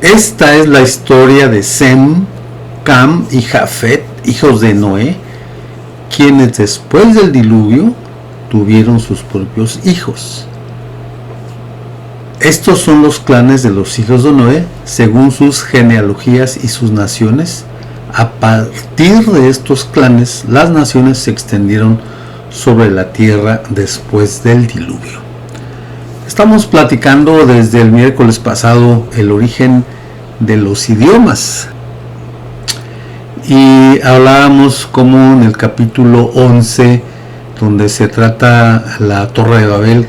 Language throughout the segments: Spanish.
Esta es la historia de Sem, Cam y Jafet, hijos de Noé, quienes después del diluvio tuvieron sus propios hijos. Estos son los clanes de los hijos de Noé, según sus genealogías y sus naciones. A partir de estos clanes, las naciones se extendieron sobre la tierra después del diluvio. Estamos platicando desde el miércoles pasado el origen de los idiomas. Y hablábamos como en el capítulo 11, donde se trata la Torre de Babel,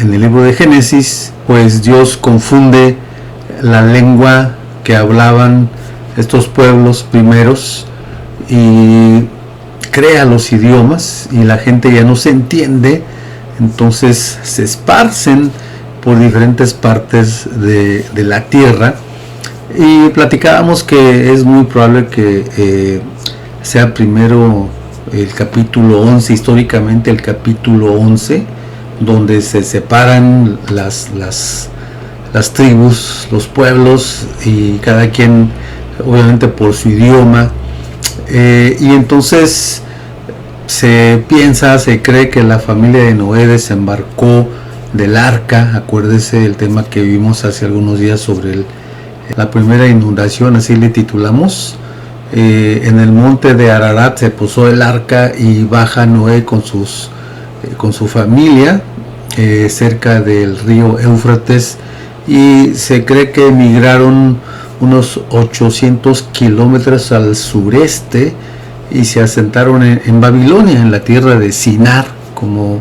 en el libro de Génesis, pues Dios confunde la lengua que hablaban estos pueblos primeros y crea los idiomas, y la gente ya no se entiende, entonces se esparcen por diferentes partes de la tierra. Y platicábamos que es muy probable que sea primero el capítulo 11, históricamente el capítulo 11, donde se separan las tribus, los pueblos, y cada quien obviamente por su idioma, y entonces se cree que la familia de Noé desembarcó del arca. Acuérdese el tema que vimos hace algunos días sobre la primera inundación, así le titulamos. En el monte de Ararat se posó el arca y baja Noé con su familia cerca del río Éufrates, y se cree que emigraron unos 800 kilómetros al sureste y se asentaron en Babilonia, en la tierra de Sinar, como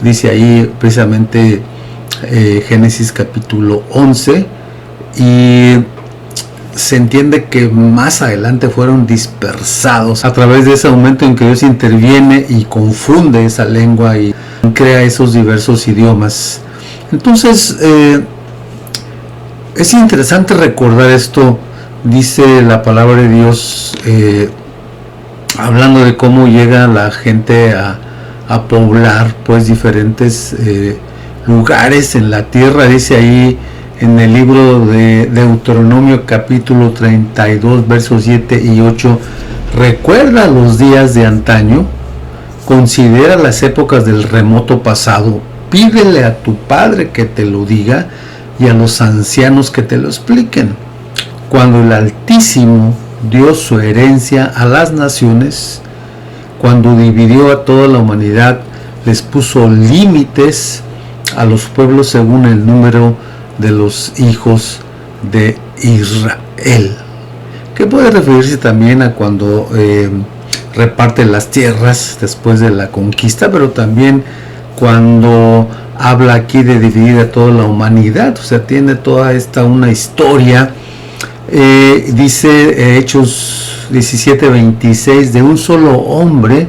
dice ahí precisamente Génesis capítulo 11. Y se entiende que más adelante fueron dispersados a través de ese momento en que Dios interviene y confunde esa lengua y crea esos diversos idiomas. Entonces es interesante recordar esto. Dice la palabra de Dios, hablando de cómo llega la gente a poblar pues diferentes lugares en la tierra. Dice ahí en el libro de Deuteronomio capítulo 32 versos 7 y 8: recuerda los días de antaño, considera las épocas del remoto pasado, pídele a tu padre que te lo diga y a los ancianos que te lo expliquen. Cuando el Altísimo dio su herencia a las naciones, cuando dividió a toda la humanidad, les puso límites a los pueblos según el número de los hijos de Israel, que puede referirse también a cuando reparte las tierras después de la conquista, pero también cuando habla aquí de dividir a toda la humanidad. O sea, tiene toda esta una historia. Dice Hechos 17:26: de un solo hombre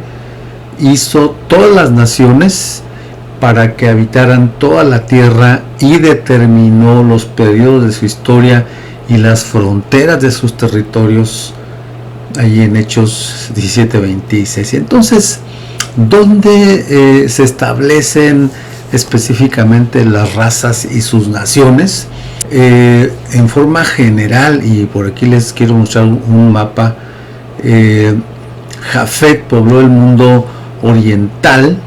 hizo todas las naciones para que habitaran toda la tierra, y determinó los periodos de su historia y las fronteras de sus territorios, ahí en Hechos 17:26. Entonces, ¿dónde se establecen específicamente las razas y sus naciones? En forma general, y por aquí les quiero mostrar un mapa, Jafet pobló el mundo oriental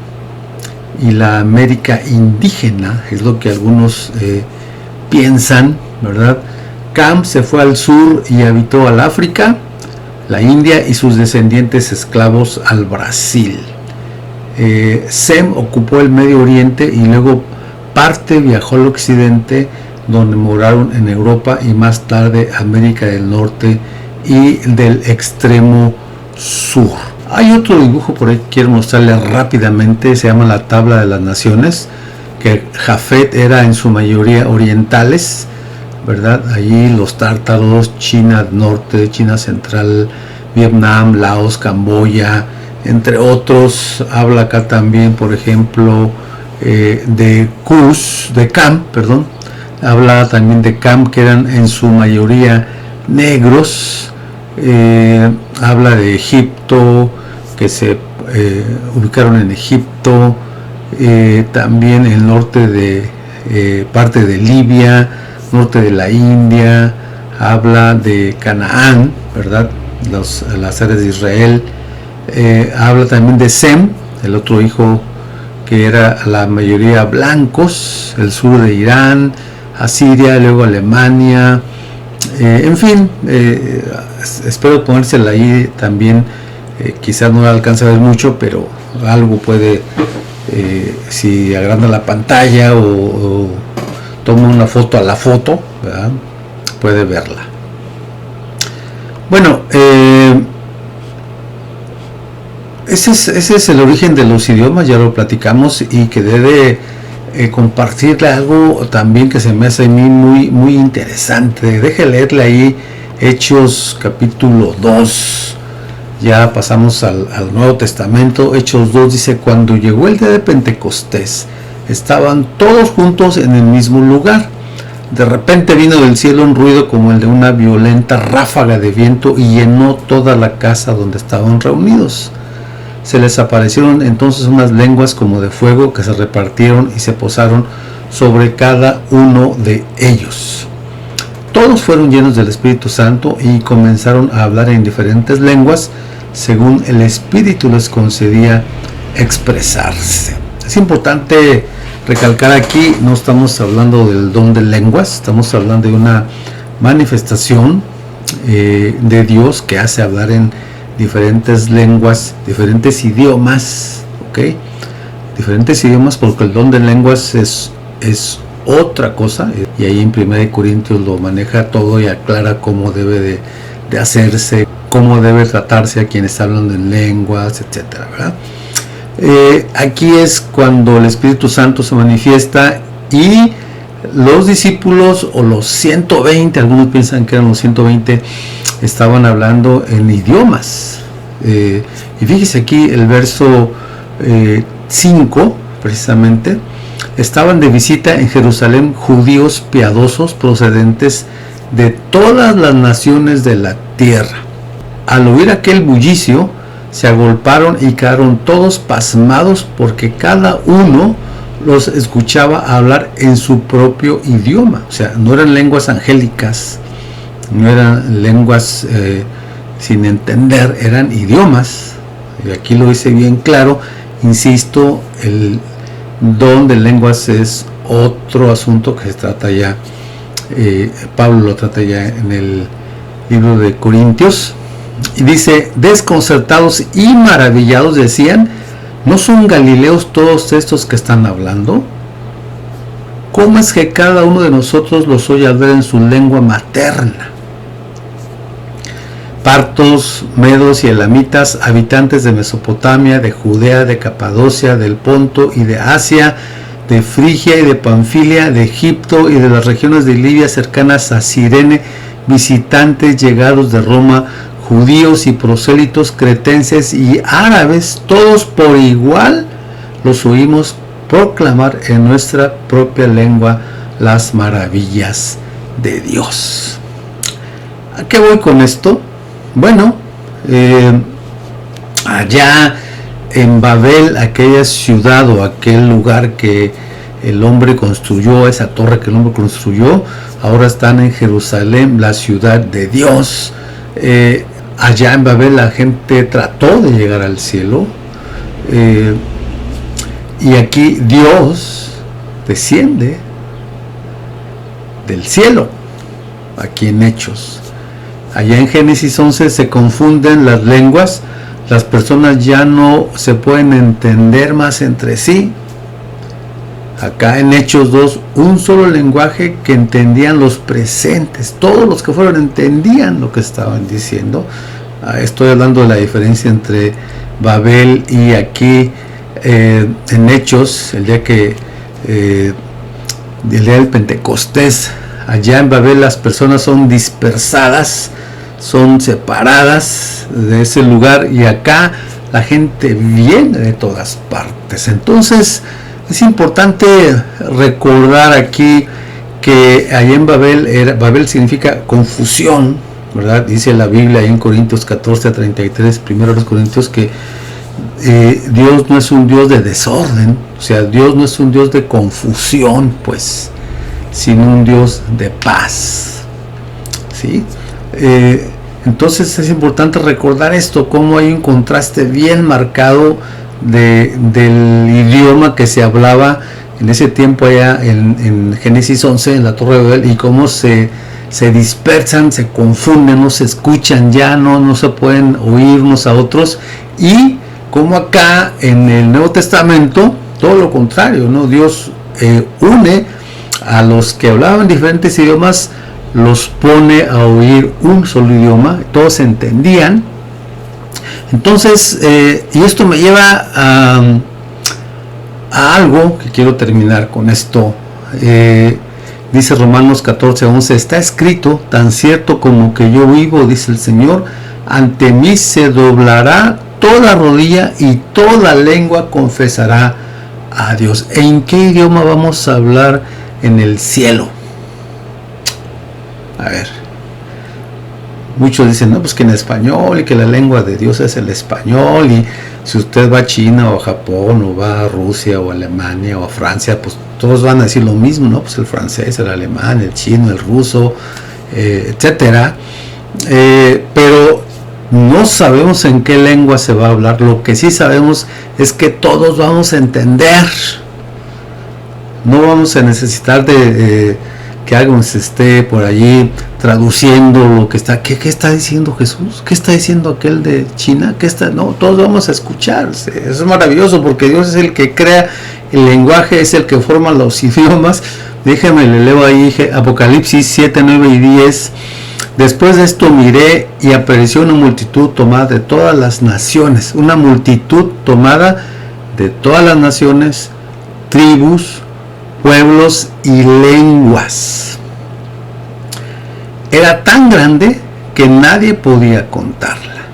y la América indígena, es lo que algunos piensan, ¿verdad? Cam se fue al sur y habitó al África, la India y sus descendientes esclavos al Brasil. Sem ocupó el Medio Oriente y luego parte viajó al occidente, donde moraron en Europa y más tarde América del Norte y del extremo sur. Hay otro dibujo por ahí que quiero mostrarles rápidamente, se llama la tabla de las naciones, que Jafet era en su mayoría orientales, ¿verdad? Allí los tártaros, China Norte, China Central, Vietnam, Laos, Camboya, entre otros. Habla acá también, por ejemplo, de Cam, habla también de Cam, que eran en su mayoría negros. Habla de Egipto, que se ubicaron en Egipto, también el norte de parte de Libia, norte de la India, habla de Canaán, ¿verdad? Las áreas de Israel. Habla también de Sem, el otro hijo que era la mayoría blancos, el sur de Irán, Asiria, luego Alemania, en fin, espero ponérsela ahí también, quizás no la alcanza a ver mucho, pero algo puede, si agranda la pantalla o toma una foto a la foto, ¿verdad? Puede verla. Bueno, ese es el origen de los idiomas, ya lo platicamos, y que debe compartirle algo también que se me hace a mí muy interesante. Deje leerle ahí Hechos capítulo 2, ya pasamos al Nuevo Testamento. Hechos 2 dice: cuando llegó el día de Pentecostés, estaban todos juntos en el mismo lugar. De repente vino del cielo un ruido como el de una violenta ráfaga de viento y llenó toda la casa donde estaban reunidos. Se les aparecieron entonces unas lenguas como de fuego que se repartieron y se posaron sobre cada uno de ellos. Todos fueron llenos del Espíritu Santo y comenzaron a hablar en diferentes lenguas según el Espíritu les concedía expresarse. Es importante recalcar aquí, no estamos hablando del don de lenguas, estamos hablando de una manifestación de Dios que hace hablar en diferentes lenguas, diferentes idiomas, ¿ok? Diferentes idiomas, porque el don de lenguas es otra cosa, y ahí en 1 Corintios lo maneja todo y aclara cómo debe de hacerse, cómo debe tratarse a quienes hablan en lenguas, etcétera, ¿verdad? Aquí es cuando el Espíritu Santo se manifiesta y los discípulos, o los 120, algunos piensan que eran los 120, estaban hablando en idiomas. Y fíjese aquí el verso 5, precisamente: estaban de visita en Jerusalén judíos piadosos procedentes de todas las naciones de la tierra. Al oír aquel bullicio, se agolparon y quedaron todos pasmados, porque cada uno los escuchaba hablar en su propio idioma. O sea, no eran lenguas angélicas, no eran lenguas sin entender, eran idiomas. Y aquí lo dice bien claro. Insisto, el don de lenguas es otro asunto que se trata ya, Pablo lo trata ya en el libro de Corintios. Y dice: desconcertados y maravillados decían: ¿no son galileos todos estos que están hablando? ¿Cómo es que cada uno de nosotros los oye hablar en su lengua materna? Partos, medos y elamitas, habitantes de Mesopotamia, de Judea, de Capadocia, del Ponto y de Asia, de Frigia y de Panfilia, de Egipto y de las regiones de Libia cercanas a Cirene, visitantes llegados de Roma, judíos y prosélitos, cretenses y árabes, todos por igual los oímos proclamar en nuestra propia lengua las maravillas de Dios. ¿A qué voy con esto? Bueno, allá en Babel, aquella ciudad o aquel lugar que el hombre construyó, esa torre que el hombre construyó, ahora están en Jerusalén, la ciudad de Dios. Allá en Babel la gente trató de llegar al cielo, y aquí Dios desciende del cielo, aquí en Hechos. Allá en Génesis 11 se confunden las lenguas, las personas ya no se pueden entender más entre sí. Acá en Hechos 2, un solo lenguaje que entendían los presentes. Todos los que fueron entendían lo que estaban diciendo. Estoy hablando de la diferencia entre Babel y aquí en Hechos, el día del Pentecostés. Allá en Babel las personas son dispersadas, son separadas de ese lugar, y acá la gente viene de todas partes. Entonces es importante recordar aquí que allá en Babel, Babel significa confusión, ¿verdad? Dice la Biblia ahí en Corintios 14:33, primero los Corintios, que Dios no es un Dios de desorden, o sea, Dios no es un Dios de confusión, pues, sino un Dios de paz. ¿sí? Entonces es importante recordar esto, cómo hay un contraste bien marcado del idioma que se hablaba en ese tiempo allá en Génesis 11, en la Torre de Babel, y cómo se dispersan, se confunden, no se escuchan ya, no se pueden oír unos a otros, y como acá en el Nuevo Testamento, todo lo contrario, ¿no? Dios une a los que hablaban diferentes idiomas, los pone a oír un solo idioma, todos se entendían. Entonces, y esto me lleva a algo que quiero terminar con esto. Dice Romanos 14:11, está escrito, tan cierto como que yo vivo, dice el Señor, ante mí se doblará toda rodilla y toda lengua confesará a Dios. ¿En qué idioma vamos a hablar en el cielo? A ver, muchos dicen, no, pues que en español, y que la lengua de Dios es el español, y si usted va a China o a Japón o va a Rusia o a Alemania o a Francia, pues todos van a decir lo mismo, ¿no? Pues el francés, el alemán, el chino, el ruso, etcétera. Pero no sabemos en qué lengua se va a hablar. Lo que sí sabemos es que todos vamos a entender. No vamos a necesitar de que alguien se esté por allí traduciendo lo que está. ¿Qué está diciendo Jesús? ¿Qué está diciendo aquel de China? No, todos vamos a escuchar. Eso es maravilloso, porque Dios es el que crea el lenguaje, es el que forma los idiomas. Déjeme, le leo ahí Apocalipsis 7, 9 y 10. Después de esto miré y apareció una multitud tomada de todas las naciones, una multitud tomada de todas las naciones, tribus, pueblos y lenguas. Era tan grande que nadie podía contarla.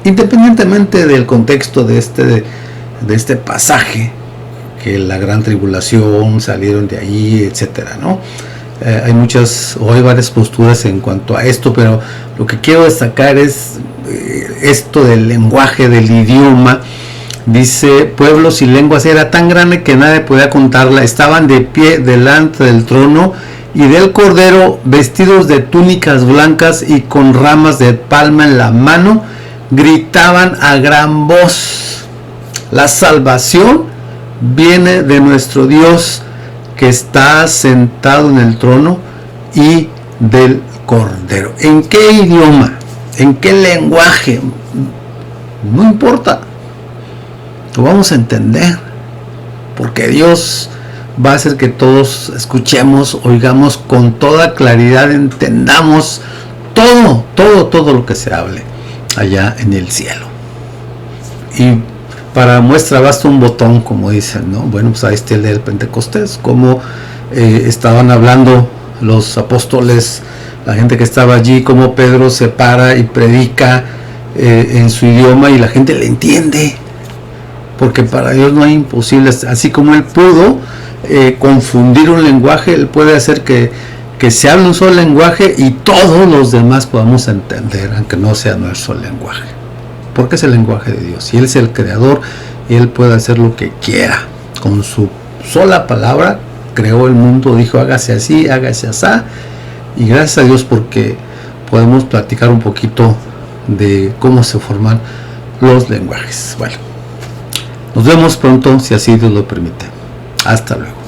Independientemente del contexto de este pasaje, que la gran tribulación salieron de ahí, etcétera, ¿no? Hay varias posturas en cuanto a esto, pero lo que quiero destacar es esto del lenguaje, del idioma. Dice, pueblos y lenguas, era tan grande que nadie podía contarla. Estaban de pie delante del trono y del Cordero, vestidos de túnicas blancas y con ramas de palma en la mano, gritaban a gran voz: la salvación viene de nuestro Dios, que está sentado en el trono, y del Cordero. ¿En qué idioma? ¿En qué lenguaje? No importa, lo vamos a entender, porque Dios va a hacer que todos escuchemos, oigamos con toda claridad, entendamos todo lo que se hable allá en el cielo. Y para muestra basta un botón, como dicen, ¿no? Bueno, pues ahí está el del Pentecostés, como estaban hablando los apóstoles, la gente que estaba allí, como Pedro se para y predica en su idioma y la gente le entiende, porque para Dios no hay imposibles. Así como Él pudo confundir un lenguaje, Él puede hacer que se hable un solo lenguaje y todos los demás podamos entender, aunque no sea nuestro lenguaje, porque es el lenguaje de Dios y Él es el creador y Él puede hacer lo que quiera. Con su sola palabra creó el mundo, dijo hágase así, hágase así, y gracias a Dios porque podemos platicar un poquito de cómo se forman los lenguajes. Bueno, nos vemos pronto, si así Dios lo permite. Hasta luego.